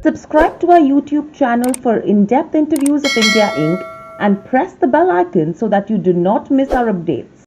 Subscribe to our YouTube channel for in-depth interviews of India Inc. and press the bell icon so that you do not miss our updates.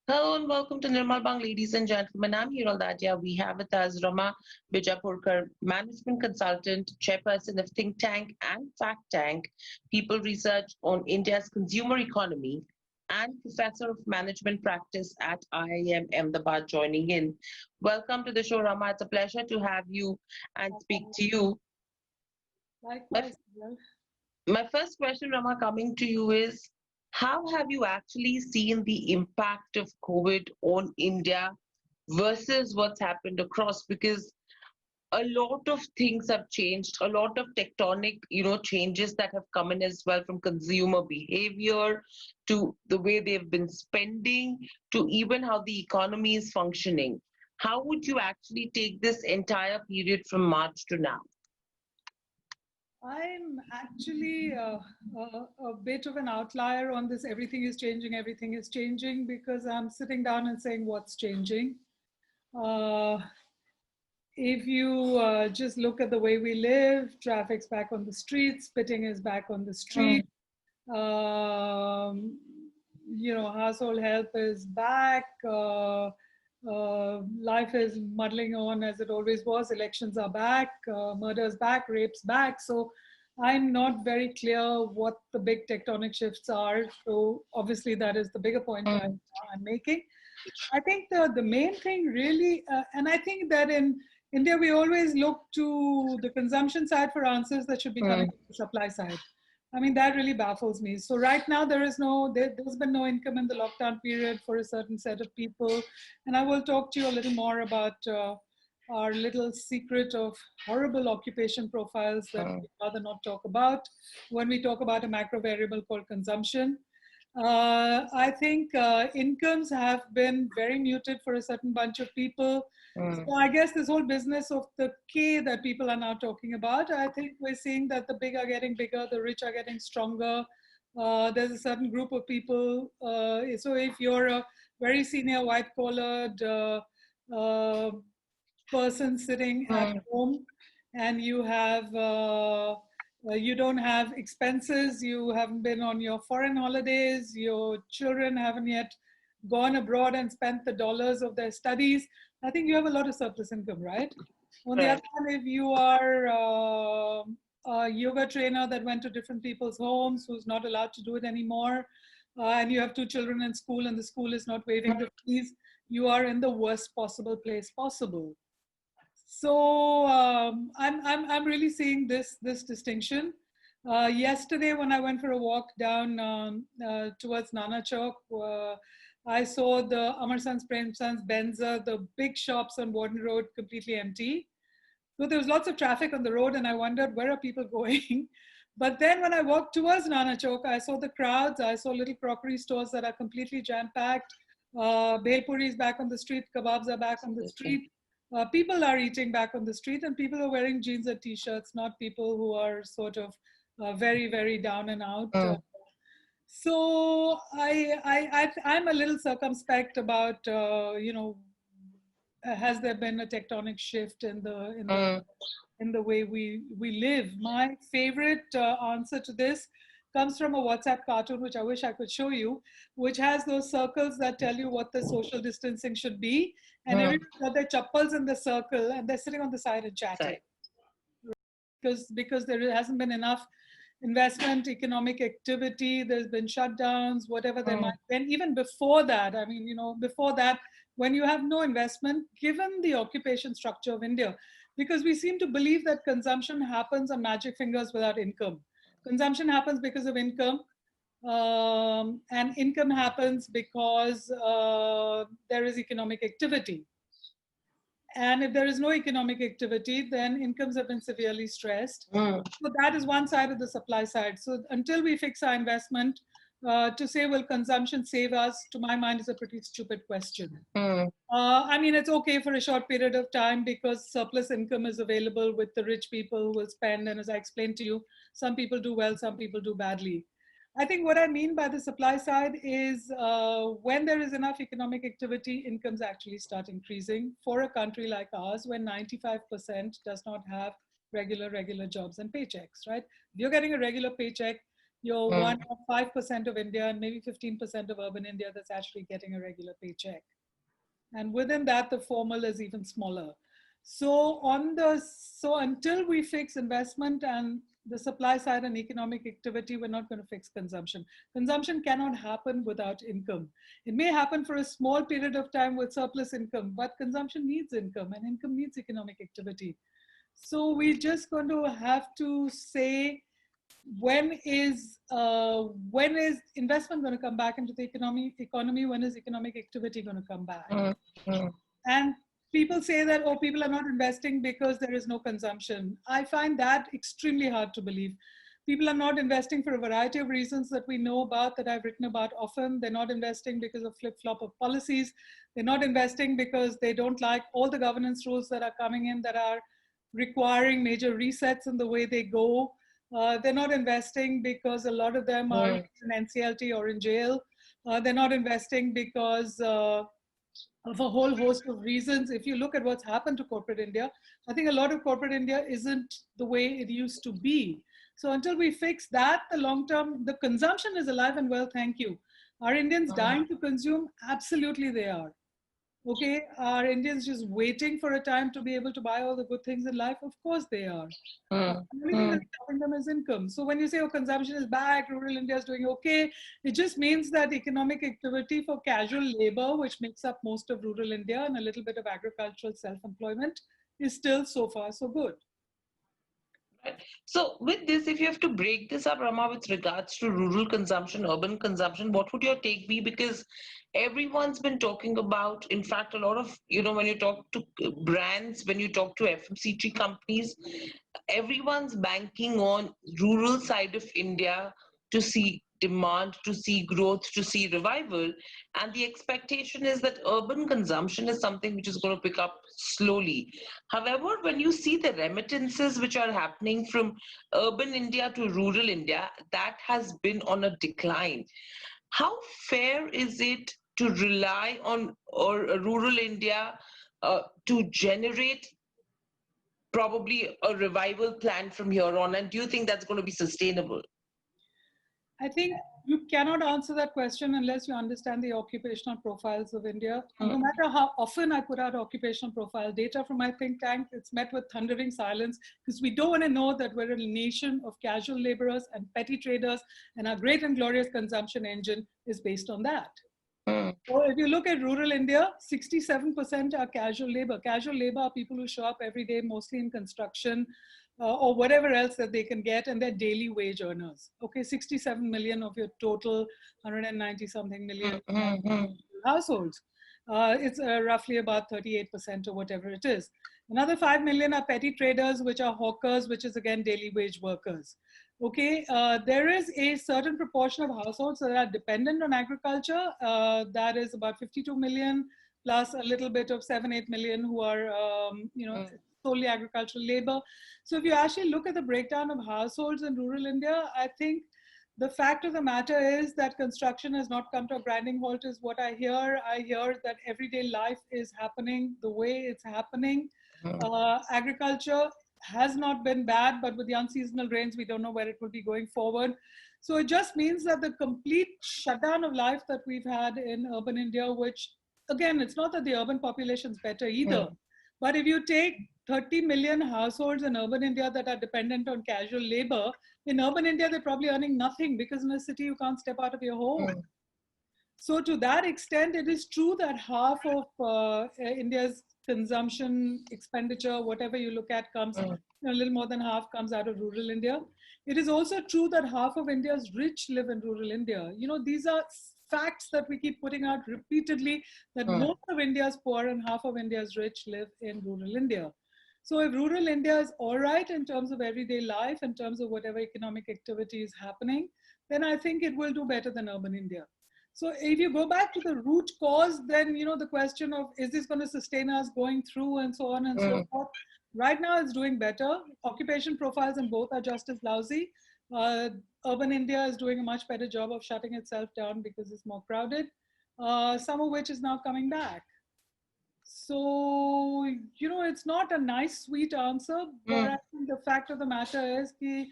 Hello and welcome to Nirmal Bang, ladies and gentlemen. I'm Hiral Dadia. We have with us Rama Bijapurkar, management consultant, chairperson of think tank and fact tank, people research on India's consumer economy, and professor of management practice at IIM Ahmedabad joining in. Welcome to the show, Rama. It's a pleasure to have you and speak to you. My, Likewise, well, my first question, Rama, coming to you is how have you actually seen the impact of COVID on India versus what's happened across? Because a lot of things have changed, a lot of tectonic, changes that have come in as well, from consumer behavior to the way they've been spending to even how the economy is functioning. How would you actually take this entire period from March to now? I'm actually a bit of an outlier on this. Everything is changing, because I'm sitting down and saying what's changing. Uh, if you just look at the way we live, traffic's back on the street, spitting is back on the street. Um, household help is back. Life is muddling on as it always was. Elections are back. Murders back. Rapes back. So I'm not very clear what the big tectonic shifts are. So obviously that is the bigger point I'm making. I think the main thing really, and I think that in India we always look to the consumption side for answers that should be coming from the supply side. I mean, that really baffles me. So right now there's been no income in the lockdown period for a certain set of people. And I will talk to you a little more about our little secret of horrible occupation profiles that we'd rather not talk about when we talk about a macro variable called consumption. I think incomes have been very muted for a certain bunch of people. So I guess this whole business of the K that people are now talking about, I think we're seeing that the big are getting bigger, the rich are getting stronger. There's a certain group of people. So if you're a very senior white collared person sitting at home and you don't have expenses, you haven't been on your foreign holidays, your children haven't yet gone abroad and spent the dollars of their studies, I think you have a lot of surplus income, right? On the other hand, if you are a yoga trainer that went to different people's homes, who's not allowed to do it anymore, and you have two children in school and the school is not waiving the fees, you are in the worst possible place possible. So I'm really seeing this distinction. Yesterday, when I went for a walk down towards Nana Chowk, I saw the Amar Sons, Prem Sons, Benza, the big shops on Warden Road completely empty. So there was lots of traffic on the road, and I wondered, where are people going? But then when I walked towards Nana Chowk, I saw the crowds. I saw little crockery stores that are completely jam-packed. Bhel puri is back on the street. Kebabs are back on the street. People are eating back on the street, and people are wearing jeans and t-shirts, not people who are sort of very, very down and out. So I'm a little circumspect about has there been a tectonic shift in the way we live. My favorite answer to this comes from a WhatsApp cartoon, which I wish I could show you, which has those circles that tell you what the social distancing should be, and everyone's got their chappals in the circle and they're sitting on the side and chatting because there hasn't been enough investment, economic activity, there's been shutdowns, whatever there might be. And even before that, I mean, before that, when you have no investment, given the occupation structure of India, because we seem to believe that consumption happens on magic fingers without income. Consumption happens because of income, and income happens because there is economic activity. And if there is no economic activity, then incomes have been severely stressed. So that is one side of the supply side. So until we fix our investment, to say, will consumption save us, to my mind, is a pretty stupid question. I mean, it's okay for a short period of time because surplus income is available with the rich people who will spend. And as I explained to you, some people do well, some people do badly. I think what I mean by the supply side is when there is enough economic activity, incomes actually start increasing. For a country like ours, when 95% does not have regular jobs and paychecks, right? If you're getting a regular paycheck, you're Mm. 1 or 5% of India and maybe 15% of urban India that's actually getting a regular paycheck. And within that, the formal is even smaller. So until we fix investment and the supply side and economic activity, we're not going to fix consumption. Consumption cannot happen without income. It may happen for a small period of time with surplus income, but consumption needs income and income needs economic activity. So we're just going to have to say when is investment going to come back into the economy? When is economic activity going to come back? Mm. Mm. And people say that, oh, people are not investing because there is no consumption. I find that extremely hard to believe. People are not investing for a variety of reasons that we know about, that I've written about often. They're not investing because of flip-flop of policies. They're not investing because they don't like all the governance rules that are coming in that are requiring major resets in the way they go. They're not investing because a lot of them are Mm. in NCLT or in jail. They're not investing because of a whole host of reasons. If you look at what's happened to corporate India, I think a lot of corporate India isn't the way it used to be. So until we fix that, the long term, the consumption is alive and well, thank you. Are Indians dying to consume? Absolutely they are. Okay, are Indians just waiting for a time to be able to buy all the good things in life? Of course they are. Mm. The only thing Mm. that's stopping them is income. So when you say, oh, consumption is back, rural India is doing okay, it just means that economic activity for casual labor, which makes up most of rural India and a little bit of agricultural self-employment, is still so far so good. Right. So with this, if you have to break this up, Rama, with regards to rural consumption, urban consumption, what would your take be? Because everyone's been talking about, in fact, a lot of, when you talk to brands, when you talk to FMCG companies, everyone's banking on rural side of India to see demand, to see growth, to see revival. And the expectation is that urban consumption is something which is going to pick up slowly. However, when you see the remittances which are happening from urban India to rural India, that has been on a decline. How fair is it to rely on rural India to generate probably a revival plan from here on? And do you think that's going to be sustainable? I think you cannot answer that question unless you understand the occupational profiles of India. No matter how often I put out occupational profile data from my think tank, it's met with thundering silence because we don't want to know that we're a nation of casual laborers and petty traders, and our great and glorious consumption engine is based on that. Mm. So if you look at rural India, 67% are casual labor. Casual labor are people who show up every day, mostly in construction or whatever else that they can get, and they're daily wage earners. Okay, 67 million of your total 190 something million Mm. households. It's roughly about 38% or whatever it is. Another 5 million are petty traders, which are hawkers, which is again daily wage workers. Okay, there is a certain proportion of households that are dependent on agriculture. That is about 52 million, plus a little bit of 7-8 million who are, solely agricultural labor. So if you actually look at the breakdown of households in rural India, I think the fact of the matter is that construction has not come to a grinding halt is what I hear. I hear that everyday life is happening the way it's happening. Agriculture has not been bad, but with the unseasonal rains, we don't know where it will be going forward. So it just means that the complete shutdown of life that we've had in urban India, which again, it's not that the urban population is better either, but if you take 30 million households in urban India that are dependent on casual labor, in urban India, they're probably earning nothing because in a city, you can't step out of your home. So to that extent, it is true that half of India's consumption expenditure, whatever you look at, comes, a little more than half comes out of rural India. It is also true that half of India's rich live in rural India. These are facts that we keep putting out repeatedly, that most of India's poor and half of India's rich live in rural India. So if rural India is all right in terms of everyday life, in terms of whatever economic activity is happening, then I think it will do better than urban India. So if you go back to the root cause, then, the question of, is this going to sustain us going through and so on and so forth? Right now it's doing better. Occupation profiles in both are just as lousy. Uh, Urban India is doing a much better job of shutting itself down because it's more crowded, some of which is now coming back. So, it's not a nice, sweet answer, but I think the fact of the matter is that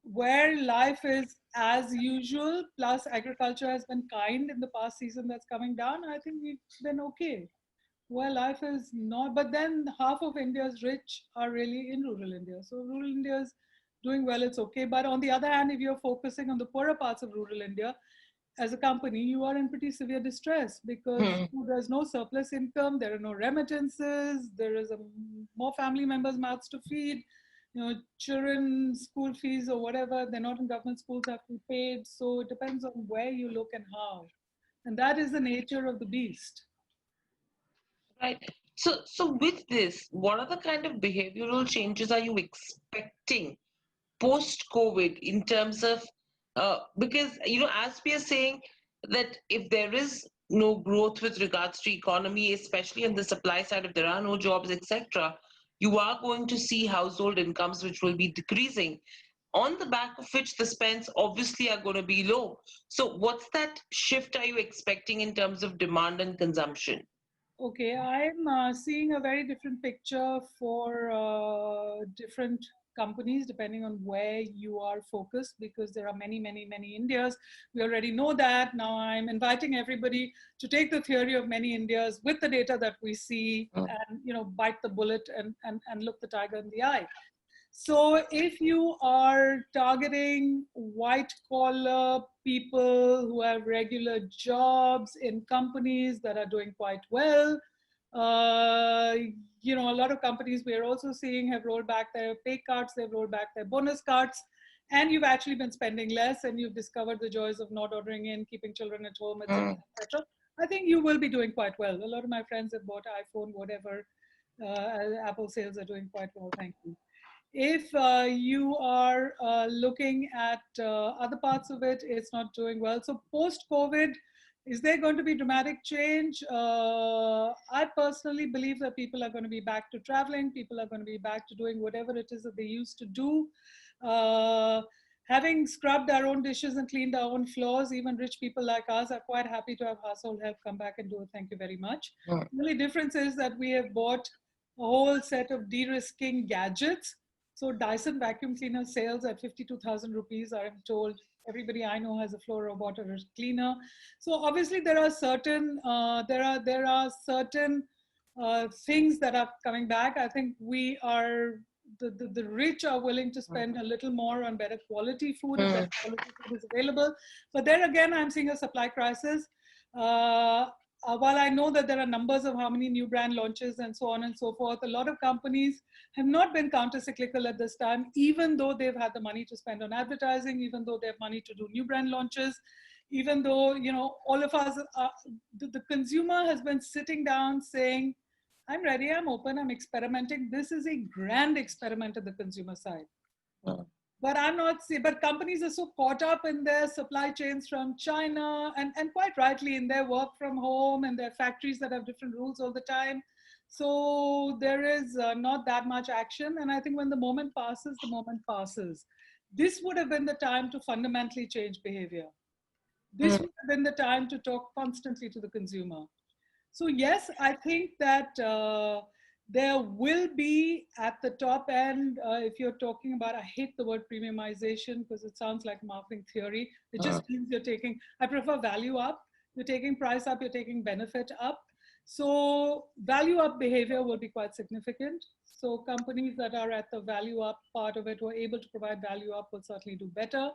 where life is as usual, plus agriculture has been kind in the past season that's coming down, I think we've been okay. Where life is not, but then half of India's rich are really in rural India. So rural India is doing well, it's okay. But on the other hand, if you're focusing on the poorer parts of rural India, as a company, you are in pretty severe distress because there's no surplus income, there are no remittances, there is more family members' mouths to feed. Children school fees or whatever, they're not in government schools, have to be paid. So it depends on where you look and how. And that is the nature of the beast. Right. So with this, what are the kind of behavioral changes are you expecting post-COVID in terms of, because, as we are saying that if there is no growth with regards to economy, especially on the supply side, if there are no jobs, etc., you are going to see household incomes which will be decreasing, on the back of which the spends obviously are going to be low. So what's that shift are you expecting in terms of demand and consumption? Okay, I'm seeing a very different picture for different companies depending on where you are focused, because there are many, many, many Indias. We already know that. Now I'm inviting everybody to take the theory of many Indias with the data that we see and bite the bullet and look the tiger in the eye. So if you are targeting white collar people who have regular jobs in companies that are doing quite well, uh, a lot of companies we are also seeing have rolled back their pay cuts, they've rolled back their bonus cuts, and you've actually been spending less and you've discovered the joys of not ordering in, keeping children at home, etc., etc. I think you will be doing quite well. A lot of my friends have bought iPhone, whatever. Apple sales are doing quite well, thank you. If you are looking at other parts of it, it's not doing well. So post COVID, is there going to be dramatic change? I personally believe that people are going to be back to traveling. People are going to be back to doing whatever it is that they used to do. Uh, Having scrubbed our own dishes and cleaned our own floors, even rich people like us are quite happy to have household help come back and do it. Thank you very much. The only difference is that we have bought a whole set of de-risking gadgets. So Dyson vacuum cleaner sales at 52,000 rupees, I'm told. Everybody I know has a floor robot or a cleaner. So obviously there are certain certain things that are coming back. I think we are the rich are willing to spend a little more on better quality food if better quality food is available. But there again, I'm seeing a supply crisis. While I know that there are numbers of how many new brand launches and so on and so forth, a lot of companies have not been counter-cyclical at this time, even though they've had the money to spend on advertising, even though they have money to do new brand launches, even though, all of us, the consumer has been sitting down saying, I'm ready, I'm open, I'm experimenting. This is a grand experiment at the consumer side. But I'm not saying, but companies are so caught up in their supply chains from China and quite rightly in their work from home and their factories that have different rules all the time. So there is not that much action. And I think when the moment passes, the moment passes. This would have been the time to fundamentally change behavior. This would have been the time to talk constantly to the consumer. So yes, I think that there will be at the top end, if you're talking about, I hate the word premiumization because it sounds like marketing theory. It just means you're taking, I prefer value up. You're taking price up, you're taking benefit up. So value up behavior will be quite significant. So companies that are at the value up part of it who are able to provide value up will certainly do better.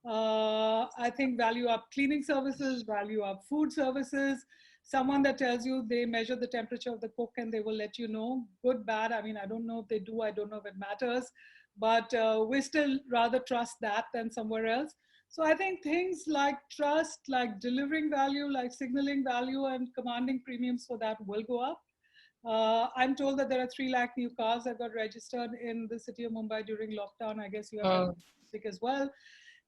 I think value up cleaning services, value up food services, someone that tells you they measure the temperature of the cook and they will let you know, good, bad. I mean, I don't know if they do, I don't know if it matters, but we still rather trust that than somewhere else. So I think things like trust, like delivering value, like signaling value and commanding premiums for that will go up. I'm told that there are 3 lakh new cars that got registered in the city of Mumbai during lockdown. I guess you have that as well.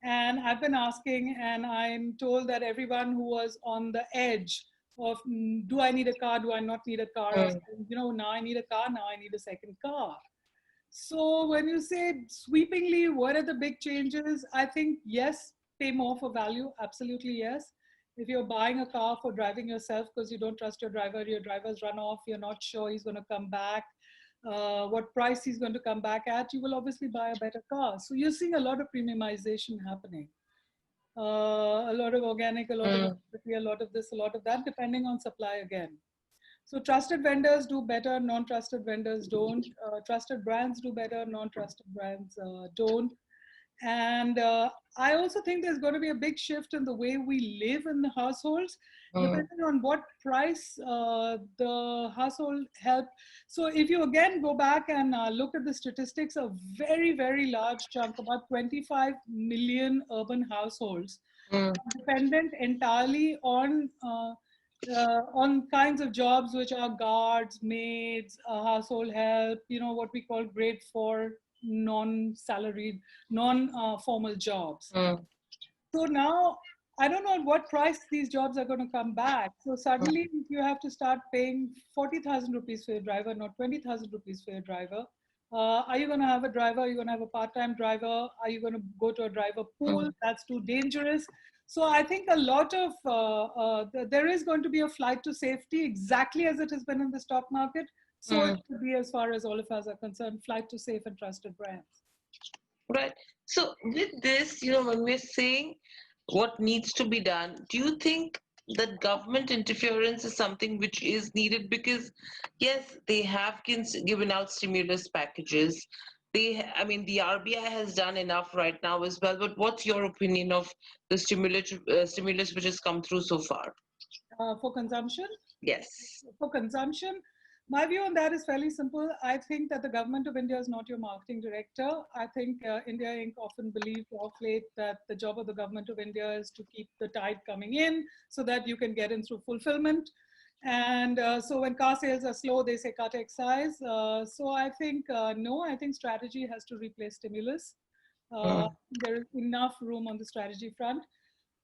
And I've been asking, and I'm told that everyone who was on the edge of, do I need a car? Do I not need a car? Saying, now I need a car. Now I need a second car. So when you say sweepingly, what are the big changes? I think yes, pay more for value. Absolutely yes. If you're buying a car for driving yourself because you don't trust your driver's run off, you're not sure he's going to come back, what price he's going to come back at, you will obviously buy a better car. So you're seeing a lot of premiumization happening. A lot of organic, a lot of Mm, a lot of this, a lot of that, depending on supply again. So trusted vendors do better, non-trusted vendors don't. Trusted brands do better, non-trusted brands don't. And I also think there's going to be a big shift in the way we live in the households, mm, depending on what price the household help. So if you again go back and look at the statistics, a very, very large chunk, about 25 million urban households, mm, dependent entirely on kinds of jobs which are guards, maids, household help, what we call grade 4 non-salaried, non-formal jobs. mm, So now I don't know at what price these jobs are going to come back. So mm, suddenly you have to start paying 40,000 rupees for your driver, not 20,000 rupees for your driver. Are you going to have a driver? Are you going to have a part-time driver? Are you going to go to a driver pool? mm. That's too dangerous. So I think a lot of, there is going to be a flight to safety exactly as it has been in the stock market. So it Mm. should be, as far as all of us are concerned, flight to safe and trusted brands. Right. So with this, when we're saying what needs to be done, do you think that government interference is something which is needed? Because yes, they have given out stimulus packages. I mean, the RBI has done enough right now as well. But what's your opinion of the stimulus which has come through so far? For consumption, Yes. for consumption, my view on that is fairly simple. I think that the government of India is not your marketing director. I think India Inc. often believed off late that the job of the government of India is to keep the tide coming in so that you can get in through fulfillment. And so when car sales are slow, they say cut excise. So I think, no, I think strategy has to replace stimulus. Uh, Mm, there is enough room on the strategy front.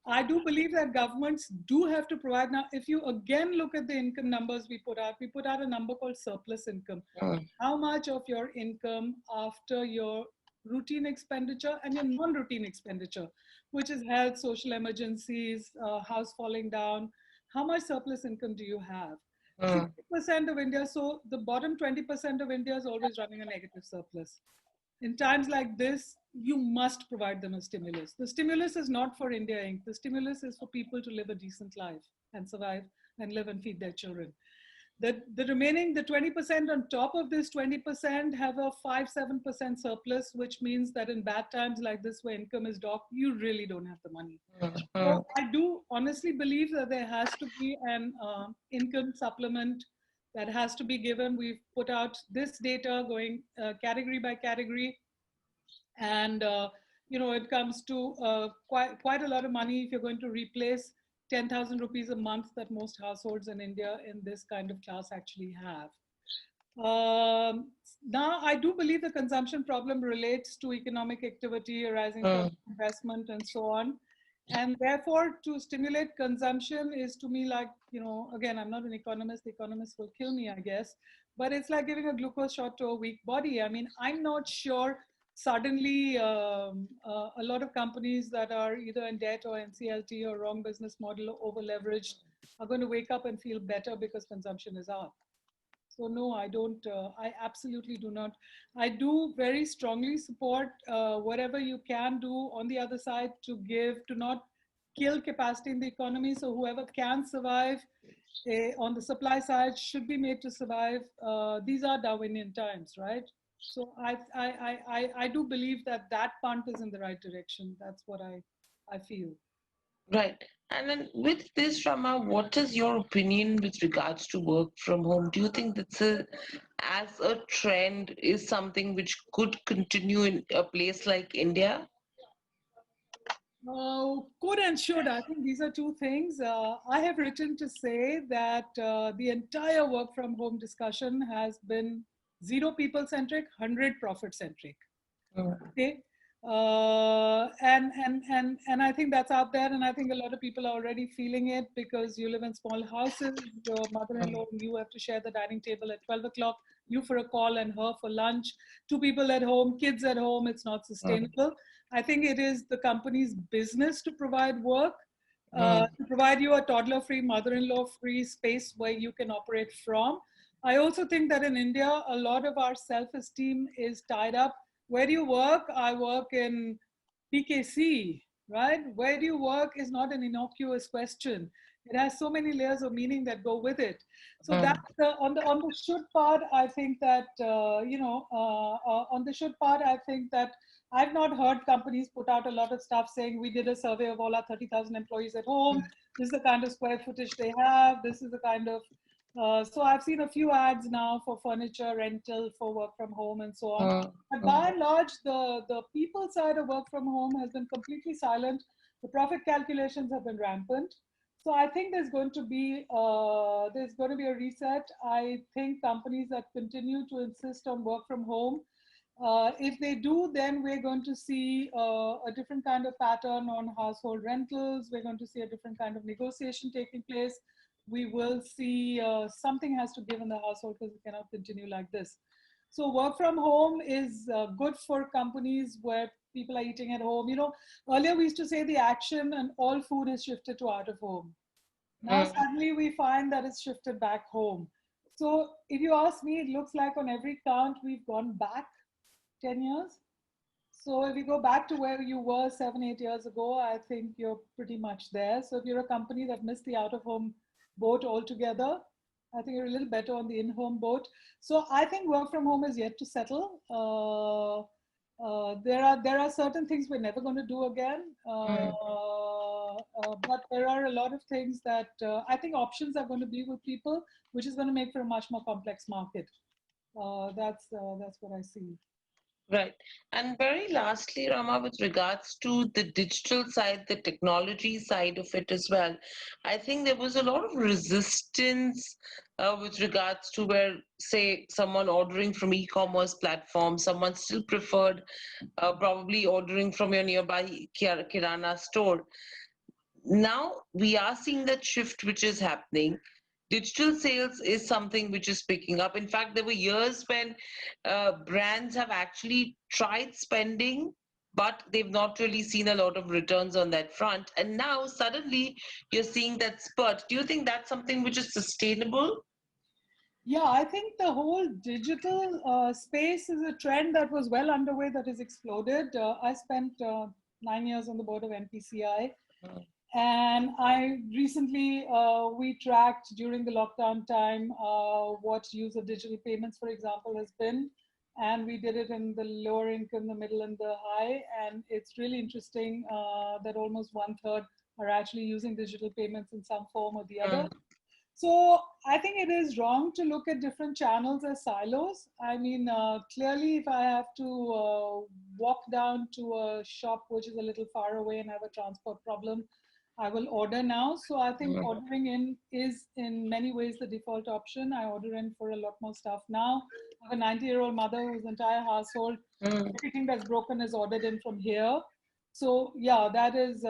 I do believe that governments do have to provide. Now, if you again look at the income numbers we put out a number called surplus income. mm, How much of your income after your routine expenditure and your non-routine expenditure, which is health, social emergencies, house falling down, how much surplus income do you have? mm, 60% of India, so the bottom 20% of India is always running a negative surplus. In times like this, you must provide them a stimulus. The stimulus is not for India Inc. The stimulus is for people to live a decent life and survive and live and feed their children. The remaining, the 20% on top of this 20% have a 5-7% surplus, which means that in bad times like this where income is docked, you really don't have the money. mm, So mm, I do honestly believe that there has to be an income supplement that has to be given. We've put out this data going category by category, and it comes to quite a lot of money if you're going to replace 10,000 rupees a month that most households in India in this kind of class actually have. Now, I do believe the consumption problem relates to economic activity arising from mm. investment and so on. And therefore, to stimulate consumption is to me like, again, I'm not an economist, the economists will kill me, I guess, but it's like giving a glucose shot to a weak body. I mean, I'm not sure suddenly a lot of companies that are either in debt or NCLT or wrong business model or over leveraged are going to wake up and feel better because consumption is up. So no, I don't. I absolutely do not. I do very strongly support whatever you can do on the other side to not kill capacity in the economy. So whoever can survive on the supply side should be made to survive. These are Darwinian times, right? So I do believe that that punt is in the right direction. That's what I feel. Right. And then with this, Rama, what is your opinion with regards to work from home? Do you think as a trend, is something which could continue in a place like India? Could and should. I think these are two things. I have written to say that the entire work from home discussion has been zero people centric, 100 profit centric. Mm, Okay. And I think that's out there, and I think a lot of people are already feeling it because you live in small houses. Your mother-in-law mm, and you have to share the dining table at 12 o'clock. you for a call and her for lunch, two people at home, kids at home, it's not sustainable. I think it is the company's business to provide work, to provide you a toddler-free, mother-in-law free space where you can operate from. I also think that in India, a lot of our self-esteem is tied up. Where do you work? I work in PKC, right? Where do you work is not an innocuous question. It has so many layers of meaning that go with it. So that's on the should part. I think that on the should part, I think that I've not heard companies put out a lot of stuff saying we did a survey of all our 30,000 employees at home. This is the kind of square footage they have. This is the kind of so I've seen a few ads now for furniture rental for work from home and so on. But by and large, the people side of work from home has been completely silent. The profit calculations have been rampant. So I think there's going to be a reset. I think companies that continue to insist on work from home, if they do, then we're going to see a different kind of pattern on household rentals. We're going to see a different kind of negotiation taking place. We will see something has to give in the household because it cannot continue like this. So work from home is good for companies where people are eating at home. You know, earlier we used to say the action and all food is shifted to out of home. Now suddenly we find that it's shifted back home. So if you ask me, it looks like on every count we've gone back 10 years. So if you go back to where you were 7, 8 years ago, I think you're pretty much there. So if you're a company that missed the out of home boat altogether, I think you're a little better on the in-home boat. So I think work from home is yet to settle. There are certain things we're never going to do again, but there are a lot of things that I think options are going to be with people, which is going to make for a much more complex market. That's what I see. Right. And very lastly, Rama, with regards to the digital side, the technology side of it as well, I think there was a lot of resistance with regards to where, say, someone ordering from e-commerce platforms, someone still preferred probably ordering from your nearby Kirana store. Now we are seeing that shift which is happening. Digital sales is something which is picking up. In fact, there were years when brands have actually tried spending, but they've not really seen a lot of returns on that front. And now suddenly you're seeing that spurt. Do you think that's something which is sustainable? Yeah, I think the whole digital space is a trend that was well underway that has exploded. I spent 9 years on the board of NPCI. And I recently, we tracked during the lockdown time what use of digital payments, for example, has been. And we did it in the lower income, the middle, and the high. And it's really interesting that almost 1/3 are actually using digital payments in some form or the other. So I think it is wrong to look at different channels as silos. I mean, clearly, if I have to walk down to a shop which is a little far away and have a transport problem, I will order now. So I think ordering in is in many ways the default option. I order in for a lot more stuff now. I have a 90-year-old mother whose entire household, everything that's broken is ordered in from here. So yeah, that is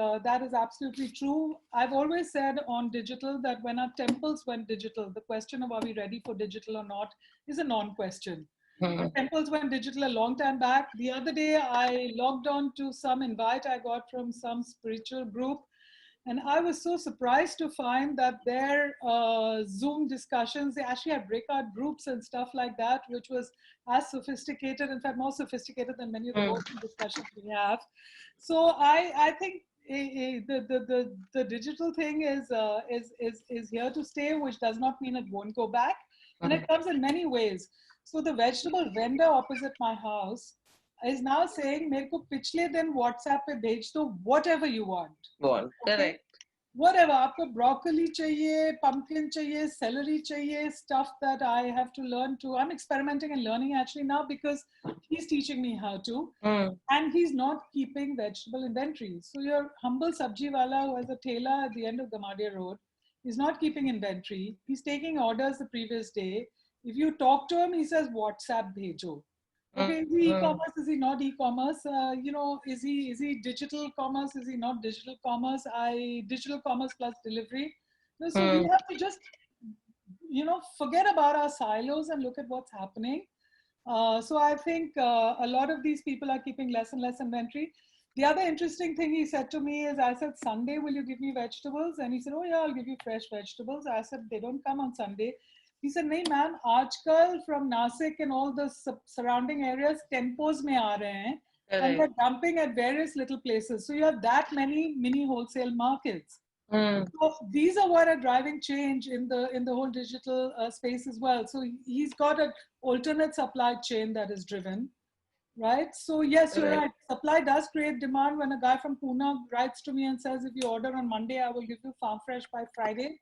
absolutely true. I've always said on digital that when our temples went digital, the question of are we ready for digital or not is a non-question. Temples went digital a long time back. The other day I logged on to some invite I got from some spiritual group. And I was so surprised to find that their Zoom discussions, they actually had breakout groups and stuff like that, which was as sophisticated, in fact, more sophisticated than many of the voting discussions we have. So I think the digital thing is here to stay, which does not mean it won't go back. And it comes in many ways. So the vegetable vendor opposite my house is now saying, "मेरे को पिछले दिन WhatsApp पे भेज दो whatever you want." Correct. Whatever, आपको broccoli चाहिए, pumpkin चाहिए, celery चाहिए, stuff that I have to learn to. I'm experimenting and learning actually now because he's teaching me how to. And he's not keeping vegetable inventory. So your humble sabji wala who has a thela at the end of Gamadia Road is not keeping inventory. He's taking orders the previous day. If you talk to him, he says, WhatsApp bhejo. Okay, is he e-commerce? Is he not e-commerce? Is he digital commerce? Is he not digital commerce? Digital commerce plus delivery. So we have to just forget about our silos and look at what's happening. So I think a lot of these people are keeping less and less inventory. The other interesting thing he said to me is, I said, Sunday, will you give me vegetables? And he said, oh yeah, I'll give you fresh vegetables. I said, they don't come on Sunday. He said, nahi man, aajkal from Nasik and all the surrounding areas, tempos mein aa rahe hain, and they're dumping at various little places. So you have that many mini wholesale markets. So these are what are driving change in the whole digital space as well. So he's got an alternate supply chain that is driven, right? So yes, you're right. Supply does create demand. When a guy from Pune writes to me and says, if you order on Monday, I will give you farm fresh by Friday.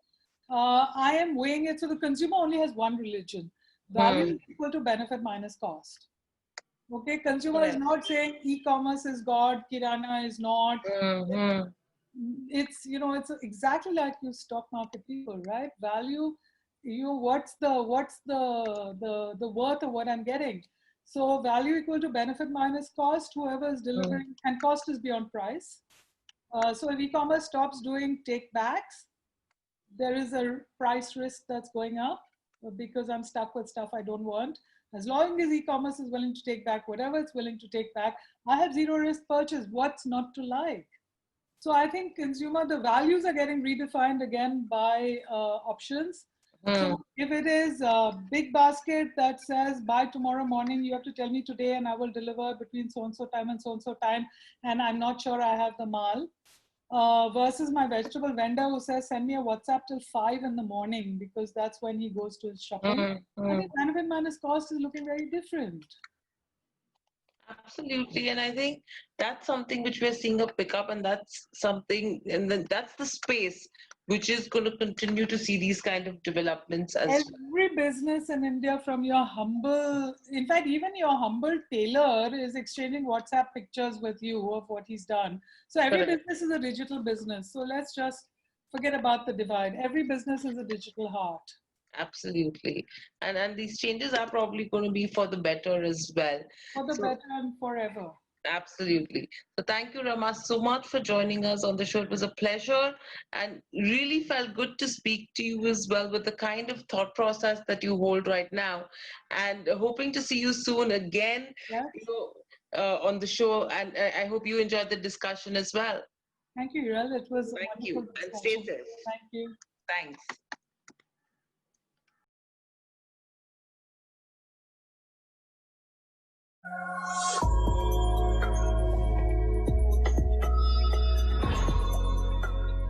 I am weighing it. So the consumer only has one religion. Value is equal to benefit minus cost. Okay, consumer is not saying e-commerce is God, Kirana is not. It's it's exactly like you stock market people, right? Value, what's the worth of what I'm getting. So value equal to benefit minus cost. Whoever is delivering, and cost is beyond price. So if e-commerce stops doing take backs, there is a price risk that's going up because I'm stuck with stuff I don't want. As long as e-commerce is willing to take back whatever it's willing to take back, I have zero risk purchase. What's not to like? So I think the values are getting redefined again by options. So if it is a big basket that says by tomorrow morning, you have to tell me today and I will deliver between so-and-so time and so-and-so time, and I'm not sure I have the mal, versus my vegetable vendor who says, send me a WhatsApp till 5 in the morning because that's when he goes to his shopping. I think benefit minus cost is looking very different. Absolutely, and I think that's something which we're seeing a pickup, and that's something, and then that's the space which is going to continue to see these kind of developments as well. Every business in India, from your humble, in fact, even your humble tailor is exchanging WhatsApp pictures with you of what he's done. So every business is a digital business. So let's just forget about the divide. Every business is a digital heart. Absolutely, and these changes are probably going to be for the better as well. For the better and forever. Absolutely. So thank you, Rama, so much for joining us on the show. It was a pleasure and really felt good to speak to you as well with the kind of thought process that you hold right now. And hoping to see you soon again, Yes. on the show. And I hope you enjoyed the discussion as well. Thank you, Hiral. It was a Thank wonderful you, and stay discussion. safe. Thank you. Thanks.